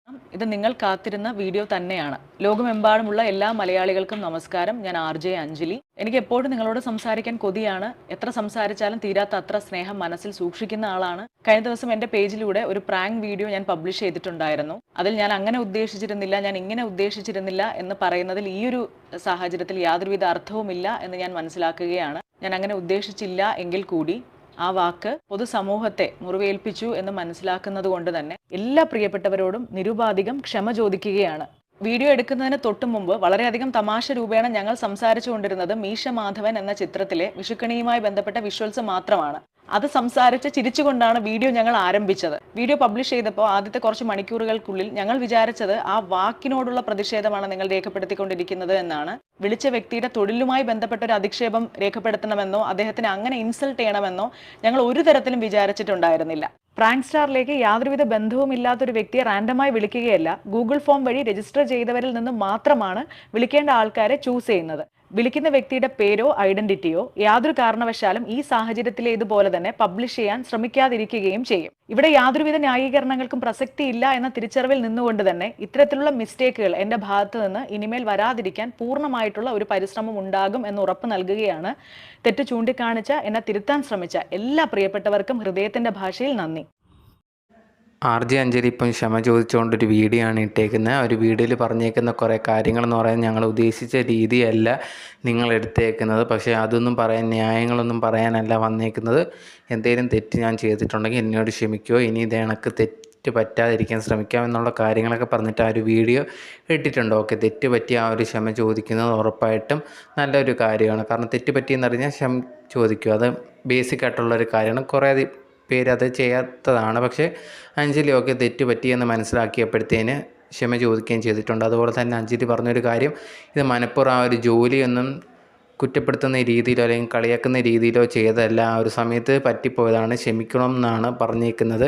ഇത് നിങ്ങൾ കാത്തിരുന്ന വീഡിയോ തന്നെയാണ്. ലോകമെമ്പാടുമുള്ള എല്ലാ മലയാളികൾക്കും നമസ്കാരം. ഞാൻ RJ അഞ്ജലി. എനിക്ക് എപ്പോഴും നിങ്ങളോട് സംസാരിക്കാൻ കൊതിയാണ്. എത്ര സംസാരിച്ചാലും തീരാത്ത അത്ര സ്നേഹം മനസ്സിൽ സൂക്ഷിക്കുന്ന ആളാണ്. കഴിഞ്ഞ ദിവസം എൻ്റെ പേജിലൂടെ ഒരു പ്രാങ്ക് വീഡിയോ ഞാൻ പബ്ലിഷ് ചെയ്തിട്ടുണ്ടായിരുന്നു. അതിൽ ഞാൻ അങ്ങനെ ഉദ്ദേശിച്ചിരുന്നില്ല, ഞാൻ ഇങ്ങനെ ഉദ്ദേശിച്ചിരുന്നില്ല എന്ന് പറയുന്നതിൽ ഈ ഒരു സാഹചര്യത്തിൽ യാതൊരുവിധ അർത്ഥവുമില്ല എന്ന് ഞാൻ മനസ്സിലാക്കുകയാണ്. ഞാൻ അങ്ങനെ ഉദ്ദേശിച്ചില്ല എങ്കിൽ കൂടി ആ വാക്ക് പൊതുസമൂഹത്തെ മുറിവേൽപ്പിച്ചു എന്ന് മനസ്സിലാക്കുന്നത് കൊണ്ട് തന്നെ എല്ലാ പ്രിയപ്പെട്ടവരോടും നിരുപാധികം ക്ഷമ ചോദിക്കുകയാണ്. വീഡിയോ എടുക്കുന്നതിന് തൊട്ടു മുമ്പ് വളരെയധികം തമാശ രൂപേണ ഞങ്ങൾ സംസാരിച്ചു കൊണ്ടിരുന്നത് മീശ മാധവൻ എന്ന ചിത്രത്തിലെ വിഷുക്കണിയുമായി ബന്ധപ്പെട്ട വിഷ്വൽസ് മാത്രമാണ്. അത് സംസാരിച്ച് ചിരിച്ചുകൊണ്ടാണ് വീഡിയോ ഞങ്ങൾ ആരംഭിച്ചത്. വീഡിയോ പബ്ലിഷ് ചെയ്തപ്പോൾ ആദ്യത്തെ കുറച്ച് മണിക്കൂറുകൾക്കുള്ളിൽ ഞങ്ങൾ വിചാരിച്ചത് ആ വാക്കിനോടുള്ള പ്രതിഷേധമാണ് നിങ്ങൾ രേഖപ്പെടുത്തിക്കൊണ്ടിരിക്കുന്നത് എന്നാണ്. വിളിച്ച വ്യക്തിയുടെ തൊഴിലുമായി ബന്ധപ്പെട്ട ഒരു അധിക്ഷേപം രേഖപ്പെടുത്തണമെന്നോ അദ്ദേഹത്തിന് അങ്ങനെ ഇൻസൾട്ട് ചെയ്യണമെന്നോ ഞങ്ങൾ ഒരു തരത്തിലും വിചാരിച്ചിട്ടുണ്ടായിരുന്നില്ല. പ്രാങ്ക് സ്റ്റാറിലേക്ക് യാതൊരുവിധ ബന്ധവുമില്ലാത്തൊരു വ്യക്തിയെ റാൻഡമായി വിളിക്കുകയല്ല, ഗൂഗിൾ ഫോം വഴി രജിസ്റ്റർ ചെയ്തവരിൽ നിന്ന് മാത്രമാണ് വിളിക്കേണ്ട ആൾക്കാരെ ചൂസ് ചെയ്യുന്നത്. വിളിക്കുന്ന വ്യക്തിയുടെ പേരോ ഐഡന്റിറ്റിയോ യാതൊരു കാരണവശാലും ഈ സാഹചര്യത്തിലെ ഇതുപോലെ തന്നെ പബ്ലിഷ് ചെയ്യാൻ ശ്രമിക്കാതിരിക്കുകയും ചെയ്യും. ഇവിടെ യാതൊരുവിധ ന്യായീകരണങ്ങൾക്കും പ്രസക്തിയില്ല എന്ന തിരിച്ചറിവിൽ നിന്നുകൊണ്ട് തന്നെ ഇത്തരത്തിലുള്ള മിസ്റ്റേക്കുകൾ എൻ്റെ ഭാഗത്ത് നിന്ന് ഇനിമേൽ വരാതിരിക്കാൻ പൂർണ്ണമായിട്ടുള്ള ഒരു പരിശ്രമം ഉണ്ടാകും എന്ന് ഉറപ്പ് നൽകുകയാണ്. തെറ്റ് ചൂണ്ടിക്കാണിച്ച എന്നെ തിരുത്താൻ ശ്രമിച്ച എല്ലാ പ്രിയപ്പെട്ടവർക്കും ഹൃദയത്തിൻ്റെ ഭാഷയിൽ നന്ദി. RJ അഞ്ജലി ഇപ്പം ക്ഷമ ചോദിച്ചുകൊണ്ടൊരു വീഡിയോ ആണ് ഇട്ടേക്കുന്നത്. ഒരു വീഡിയോയിൽ പറഞ്ഞേക്കുന്ന കുറേ കാര്യങ്ങളെന്ന് പറയാൻ ഞങ്ങൾ ഉദ്ദേശിച്ച രീതിയല്ല നിങ്ങൾ എടുത്തേക്കുന്നത്. പക്ഷേ അതൊന്നും പറയാൻ, ന്യായങ്ങളൊന്നും പറയാനല്ല വന്നേക്കുന്നത്. എന്തെങ്കിലും തെറ്റ് ഞാൻ ചെയ്തിട്ടുണ്ടെങ്കിൽ എന്നോട് ക്ഷമിക്കുമോ, ഇനി ഇത് കണക്ക് തെറ്റ് പറ്റാതിരിക്കാൻ ശ്രമിക്കാമെന്നുള്ള കാര്യങ്ങളൊക്കെ പറഞ്ഞിട്ട് ആ ഒരു വീഡിയോ ഇട്ടിട്ടുണ്ട്. ഓക്കെ, തെറ്റ് പറ്റി ആ ഒരു ക്ഷമ ചോദിക്കുന്നത് ഉറപ്പായിട്ടും നല്ലൊരു കാര്യമാണ്. കാരണം തെറ്റ് പറ്റിയെന്നറിഞ്ഞാൽ ക്ഷമ ചോദിക്കും, അത് ബേസിക് ആയിട്ടുള്ളൊരു കാര്യമാണ്. കുറേ പേര് അത് ചെയ്യാത്തതാണ്. പക്ഷേ അഞ്ജലി ഒക്കെ തെറ്റ് പറ്റിയെന്ന് മനസ്സിലാക്കിയപ്പോഴത്തേന് ക്ഷമ ചോദിക്കുകയും ചെയ്തിട്ടുണ്ട്. അതുപോലെ തന്നെ അഞ്ജലി പറഞ്ഞൊരു കാര്യം, ഇത് മനഃപൂർവ്വം ആ ഒരു ജോലിയൊന്നും കുറ്റപ്പെടുത്തുന്ന രീതിയിലോ അല്ലെങ്കിൽ കളിയാക്കുന്ന രീതിയിലോ ചെയ്തതല്ല, ആ ഒരു സമയത്ത് പറ്റിപ്പോയതാണ്, ക്ഷമിക്കണം എന്നാണ് പറഞ്ഞേക്കുന്നത്.